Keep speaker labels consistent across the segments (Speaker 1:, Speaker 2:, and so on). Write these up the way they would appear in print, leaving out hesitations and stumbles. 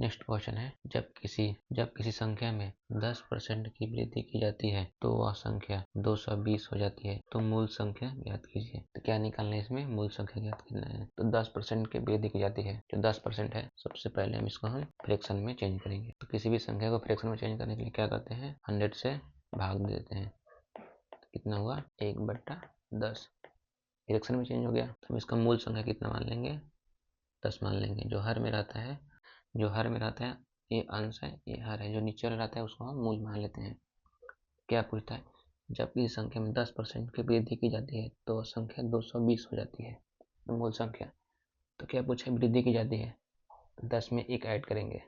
Speaker 1: Next question है, जब किसी संख्या में 10% की वृद्धि की जाती है तो वह संख्या 220 हो जाती है, तो मूल संख्या ज्ञात कीजिए। तो क्या निकालना है इसमें? मूल संख्या ज्ञात करना है। तो 10% की वृद्धि की जाती है, जो 10% है, सबसे पहले हम इसको फ्रैक्शन में चेंज करेंगे। तो किसी भी संख्या को फ्रैक्शन में चेंज करने के लिए क्या करते हैं? 100 से भाग देते हैं। तो कितना हुआ? 1/10 फ्रैक्शन में चेंज हो गया। तो हम इसका मूल संख्या कितना मान लेंगे? 10 मान लेंगे। जो हर में रहता है ये अंश है, ये हर है। जो नीचे वाला रहता है उसको हम मूल मान लेते हैं। क्या पूछता है? जब किसी संख्या में 10% की वृद्धि की जाती है तो संख्या 220 हो जाती है, तो मूल संख्या। तो क्या पूछा है? वृद्धि की जाती है, 10 में 1 ऐड करेंगे।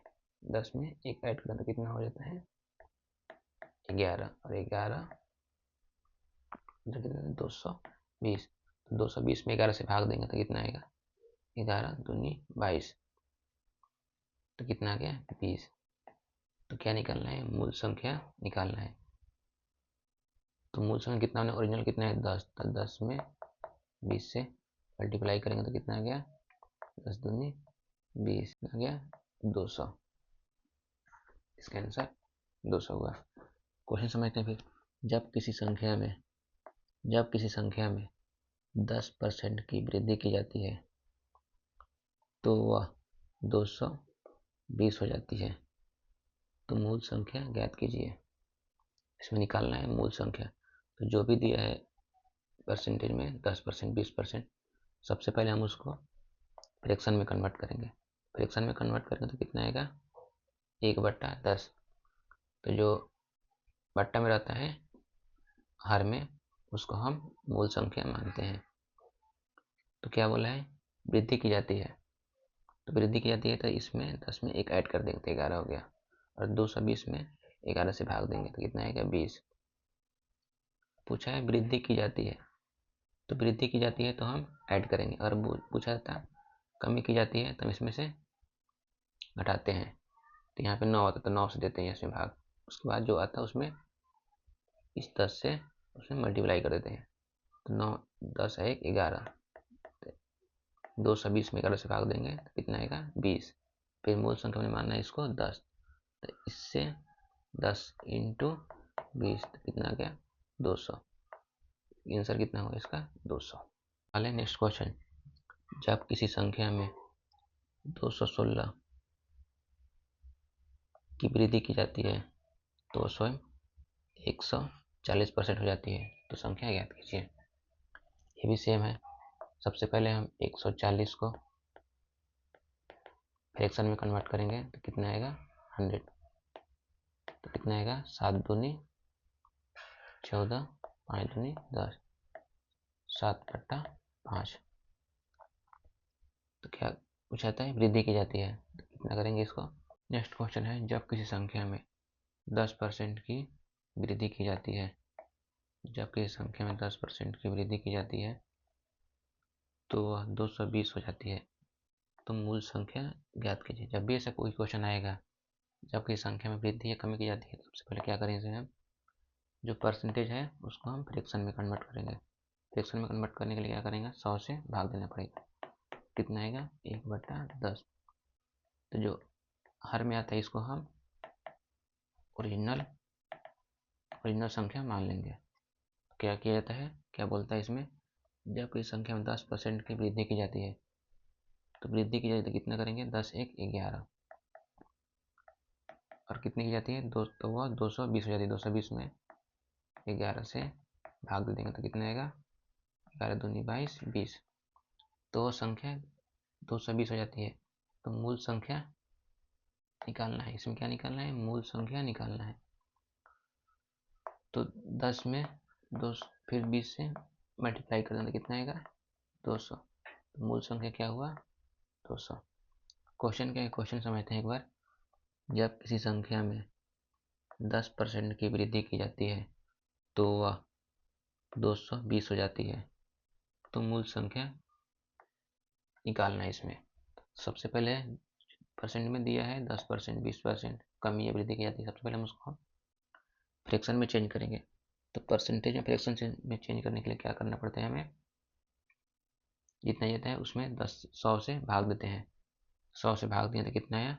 Speaker 1: 10 में 1 ऐड करें तो कितना हो जाता है? 11, और 11 जो कितना? 220। 220 में 11 से भाग देंगे तो कितना आएगा? 11 दूनी 22, तो कितना आ गया? 20। तो क्या निकालना है? मूल संख्या निकालना है। तो मूल संख्या कितना होना? ओरिजिनल कितना है? 10। तो 10 में 20 से मल्टीप्लाई करेंगे तो कितना आ गया? 10 दूनी 20 आ गया 200। इसका आंसर 200 हुआ। क्वेश्चन समझते हैं फिर। जब किसी संख्या में 10% की वृद्धि की जाती है तो वह 220 हो जाती है, तो मूल संख्या ज्ञात कीजिए। इसमें निकालना है मूल संख्या। तो जो भी दिया है परसेंटेज में 10%, 20%, सबसे पहले हम उसको फ्रैक्शन में कन्वर्ट करेंगे। फ्रैक्शन में कन्वर्ट करेंगे तो कितना आएगा? 1/10। तो जो बट्टा में रहता है हर में, उसको हम मूल संख्या मानते हैं। तो क्या बोला है? वृद्धि की जाती है। तो वृद्धि की जाती है तो इसमें 10 में 1 ऐड कर देंगे तो 11 हो गया, और 220 में 11 से भाग देंगे तो कितना आएगा? 20। पूछा है वृद्धि की जाती है, तो वृद्धि की जाती है तो हम ऐड करेंगे। और पूछा था कमी की जाती है तो हम इसमें से घटाते हैं। तो यहाँ पे 9 आता है तो 9 से देते हैं इसमें भाग। उसके बाद जो आता है उसमें इस 10 से उसमें मल्टीप्लाई कर देते हैं। तो 9 10 है 11, 220 में 11 से भाग देंगे तो कितना आएगा? 20। फिर मूल संख्या में मानना है इसको 10, तो इससे 10 इंटू 20 तो कितना आ गया? 200। आंसर कितना होगा इसका? 200। वाले नेक्स्ट क्वेश्चन, जब किसी संख्या में 216 की वृद्धि की जाती है तो स्वयं 140% हो जाती है, तो संख्या ज्ञात कीजिए। ये भी सेम है। सबसे पहले हम 140 को फ्रैक्शन में कन्वर्ट करेंगे तो कितना आएगा? 100। तो कितना आएगा? 7 दूनी 14, 5 दूनी 10, 7/5। तो क्या पूछा जाता है? वृद्धि की जाती है, तो कितना करेंगे इसको? नेक्स्ट क्वेश्चन है, जब किसी संख्या में 10% की वृद्धि की जाती है, जब किसी संख्या में 10% की वृद्धि की जाती है तो वह 220 हो जाती है, तो मूल संख्या ज्ञात कीजिए। जब भी ऐसा कोई क्वेश्चन आएगा, जब किसी संख्या में वृद्धि या कमी की जाती है, तो सबसे पहले क्या करेंगे? हम जो परसेंटेज है उसको हम फ्रैक्शन में कन्वर्ट करेंगे। फ्रैक्शन में कन्वर्ट करने के लिए क्या करेंगे? 100 से भाग देना पड़ेगा। कितना आएगा? 1/10। तो जो हर में आता है इसको हम ओरिजिनल संख्या मान लेंगे। क्या किया जाता है? क्या बोलता है इसमें? जब किसी संख्या में 10% की वृद्धि की जाती है, तो वृद्धि की जाती है तो कितना करेंगे? 10 1 11, और कितनी की जाती है? तो वह 220 हो जाती है। 220 में 11 से भाग दे देंगे तो कितना आएगा? 11 दूनी 22, 20। तो संख्या 220 हो जाती है। तो मूल संख्या निकालना है। इसमें क्या निकालना है? मूल संख्या निकालना है। तो 10 में 2 फिर 20 से मल्टीप्लाई कर देना तो कितना आएगा? 200। तो मूल संख्या क्या हुआ? 200। क्वेश्चन क्या है? क्वेश्चन समझते हैं एक बार। जब किसी संख्या में 10% की वृद्धि की जाती है तो वह 220 हो जाती है, तो मूल संख्या निकालना है। इसमें सबसे पहले परसेंट में दिया है 10%, 20% कमी या वृद्धि की जाती है। सबसे पहले हम उसको फ्रैक्शन में चेंज करेंगे। तो परसेंटेज में फ्रैक्शन में चेंज करने के लिए क्या करना पड़ता है? हमें जितना देता है उसमें 100 से भाग देते हैं। 100 से भाग दिए तो कितना आया?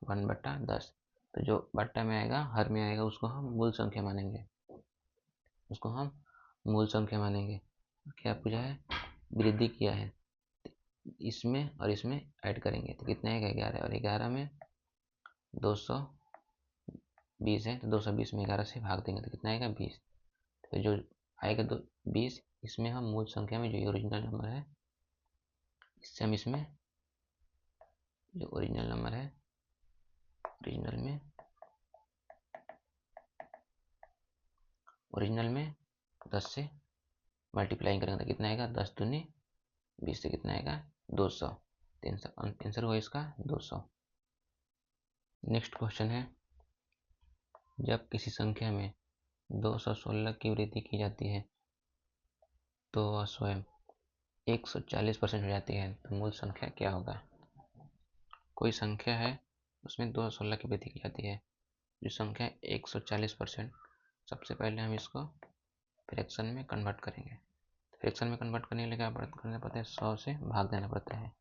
Speaker 1: 1/10। तो जो बट्टा में आएगा, हर में आएगा, उसको हम मूल संख्या मानेंगे, उसको हम मूल संख्या मानेंगे। क्या पूछा है? वृद्धि किया है, इसमें और इसमें ऐड करेंगे तो कितना आएगा? 11। और 11 में 220 है, तो 220 में 11 से भाग देंगे तो कितना आएगा? 20। तो जो आएगा 20, इसमें हम मूल संख्या में जो ओरिजिनल नंबर है, इससे हम इसमें जो ओरिजिनल नंबर है, ओरिजिनल में 10 से मल्टीप्लाई करेंगे तो कितना आएगा? 10 दूनी 20 से कितना आएगा? 200। आंसर हुआ इसका 200। नेक्स्ट क्वेश्चन है, जब किसी संख्या में 216 की वृद्धि की जाती है तो वह स्वयं 140% हो जाती है, तो मूल संख्या क्या होगा? कोई संख्या है, उसमें 216 की वृद्धि की जाती है, जो संख्या 140%, सबसे पहले हम इसको फ्रैक्शन में कन्वर्ट करेंगे। फ्रैक्शन में कन्वर्ट करने के लिए क्या करना पड़ता है? 100 से भाग देना पड़ता है।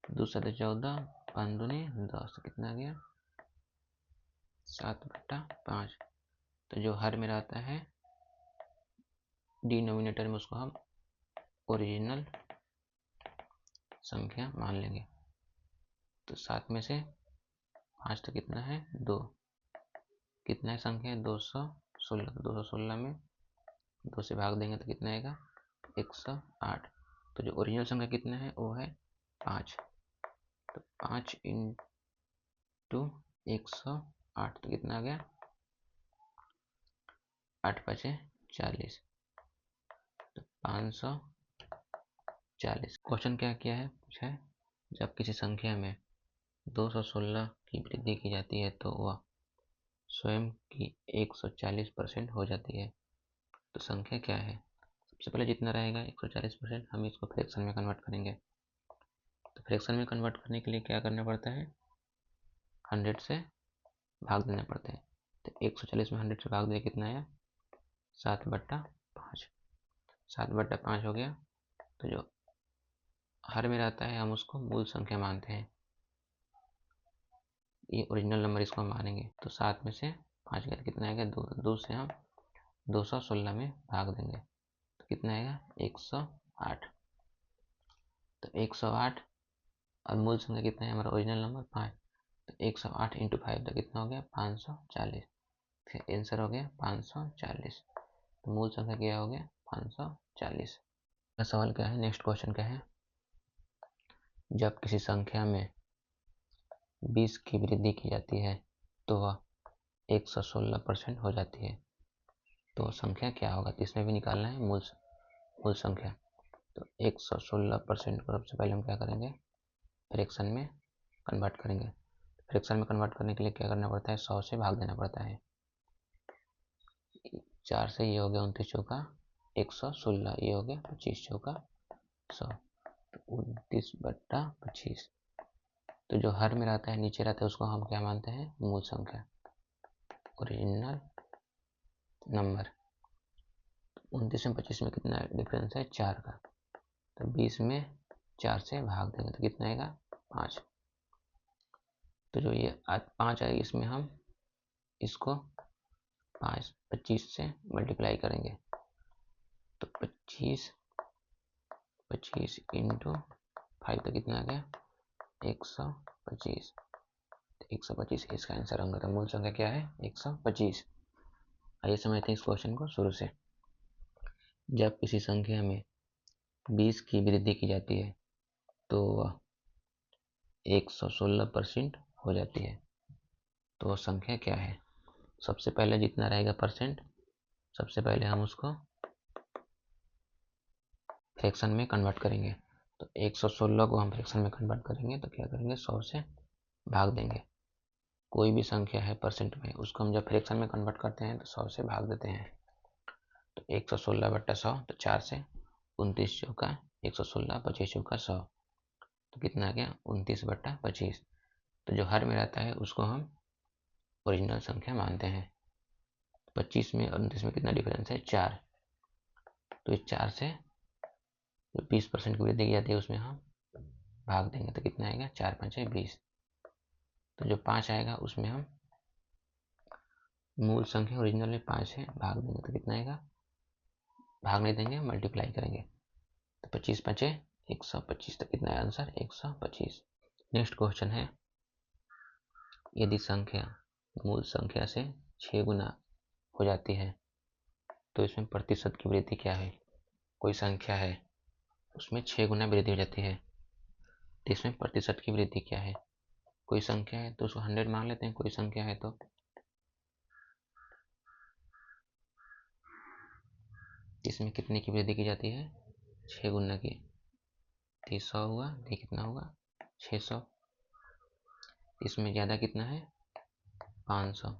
Speaker 1: 2 × 14, 5 दूनी 10, कितना आ गया? 7/5। तो जो हर में रहता है डिनोमिनेटर में, उसको हम ओरिजिनल संख्या मान लेंगे। तो 7 में से 5 तो कितना है? 2। कितना है संख्या? 216। तो 216 में 2 से भाग देंगे तो कितना आएगा? 108। तो जो ओरिजिनल संख्या कितना है? वो है 5। तो 5 × 108 तो कितना आ गया? 8 × 5 = 40, तो 540। क्वेश्चन क्या किया है? पूछा है, जब किसी संख्या में 216 की वृद्धि की जाती है तो वह स्वयं की 140% हो जाती है, तो संख्या क्या है? सबसे पहले जितना रहेगा 140%, हम इसको फ्रैक्शन में कन्वर्ट करेंगे। तो फ्रैक्शन में कन्वर्ट करने के लिए क्या करना पड़ता है? 100 से भाग देना पड़ता है। तो 140 में 100 से भाग दिया, कितना आया? 7/5। 7/5 हो गया। तो जो हर में रहता है, हम उसको मूल संख्या मानते हैं, ये ओरिजिनल नंबर इसको हम मानेंगे। तो 7 में से 5 गया, कितना आएगा? 2। 2 से हम 216 में भाग देंगे तो कितना आएगा? 108। तो 108 और मूल संख्या कितना है? हमारा ओरिजिनल नंबर 5। तो 108 × 5 तो कितना हो गया? 540। फिर आंसर हो गया 540। तो मूल संख्या क्या हो गया? 540। का सवाल क्या है? नेक्स्ट क्वेश्चन क्या है, जब किसी संख्या में 20 की वृद्धि की जाती है तो वह 116% हो जाती है, तो संख्या क्या होगा? तो इसमें भी निकालना है मूल संख्या। तो 116% को सबसे पहले हम क्या करेंगे? फ्रैक्शन में कन्वर्ट करेंगे। फ्रैक्शन में कन्वर्ट करने के लिए क्या करना पड़ता है? 100 से भाग देना पड़ता है। 4 से ये हो गया 29 चौका 116, ये हो गया 25 चौका 100, तो 29/25। तो जो हर में रहता है, नीचे रहता है, उसको हम क्या मानते हैं? मूल संख्या, ओरिजिनल नंबर। 29 में 25 में कितना डिफरेंस है? 4 का। तो 20 में 4 से भाग देंगे तो कितना आएगा? 5। तो जो ये 5 आएगा, इसमें हम इसको 25 से मल्टीप्लाई करेंगे। तो 25 × 5 तो कितना आ गया? 125। 125 इसका आंसर होगा। तो मूल संख्या क्या है? 125। आइए समझते हैं इस क्वेश्चन को शुरू से। जब किसी संख्या में 20 की वृद्धि की जाती है तो वह 116% हो जाती है, तो वह संख्या क्या है? सबसे पहले जितना रहेगा परसेंट, सबसे पहले हम उसको फ्रैक्शन में कन्वर्ट करेंगे। तो 116 को हम फ्रैक्शन में कन्वर्ट करेंगे तो क्या करेंगे? 100 से भाग देंगे। कोई भी संख्या है परसेंट में, उसको हम जब फ्रैक्शन में कन्वर्ट करते हैं तो 100 से भाग देते हैं। तो 116/100, तो 4 से 29 चौका 116, 25 चौका 100, तो कितना आ गया? 29/25। तो जो हर में रहता है, उसको हम ओरिजिनल संख्या मानते हैं। 25 में और 29 में कितना डिफरेंस है? 4। तो इस 4 से जो 20% की वृद्धि की जाती है, उसमें हम भाग देंगे तो कितना आएगा? 4 × 5 = 20। तो जो 5 आएगा उसमें हम मूल संख्या ओरिजिनल में 5 है भाग देंगे तो कितना आएगा, भाग नहीं देंगे मल्टीप्लाई करेंगे तो 25 पचे 125, तो कितना है आंसर 125। नेक्स्ट क्वेश्चन है, यदि संख्या मूल संख्या से 6 गुना हो जाती है तो इसमें प्रतिशत की वृद्धि क्या है। कोई संख्या है उसमें 6 गुना वृद्धि हो जाती है तो इसमें प्रतिशत की वृद्धि क्या है। कोई संख्या है तो उसको 100 मान लेते हैं, कोई संख्या है तो इसमें कितने की वृद्धि की जाती है, 6 गुना की, 300 हुआ, ये कितना होगा 600। इसमें ज़्यादा कितना है 500,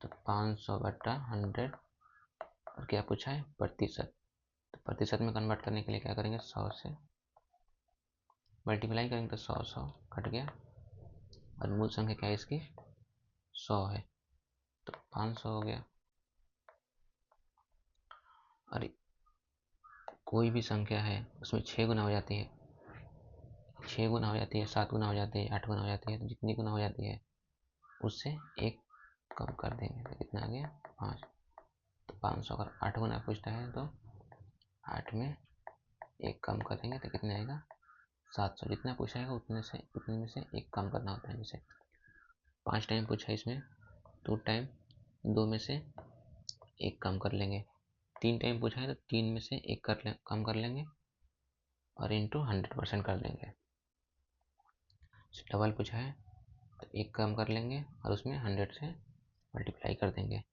Speaker 1: तो 500 बटा 100 और क्या पूछा है प्रतिशत। तो प्रतिशत में कन्वर्ट करने के लिए क्या करेंगे 100 से मल्टीप्लाई करेंगे तो 100 कट गया और मूल संख्या क्या है इसकी 100 है तो 500 हो गया। और कोई भी संख्या है उसमें 6 गुना हो जाती है, 6 गुना हो जाती है, 7 गुना हो जाती है, 8 गुना हो जाती है, तो जितनी गुना हो जाती है उससे एक कम कर देंगे तो कितना आ गया 5। तो 500 अगर 8 गुना पूछता है तो 8 में एक कम करेंगे तो कितना आएगा 700। जितना पूछा है उतने में से एक कम करना होता है। जैसे 5 टाइम पूछा है इसमें 2 टाइम 2 में से एक कम कर लेंगे, 3 टाइम पूछा है तो 3 में से एक कम कर लेंगे और इंटू 100% कर देंगे। डबल पूछा है तो एक कम कर लेंगे और उसमें 100 से मल्टीप्लाई कर देंगे।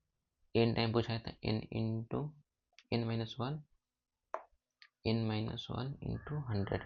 Speaker 1: n टाइम पूछा है तो n इंटू n-1 इंटू 100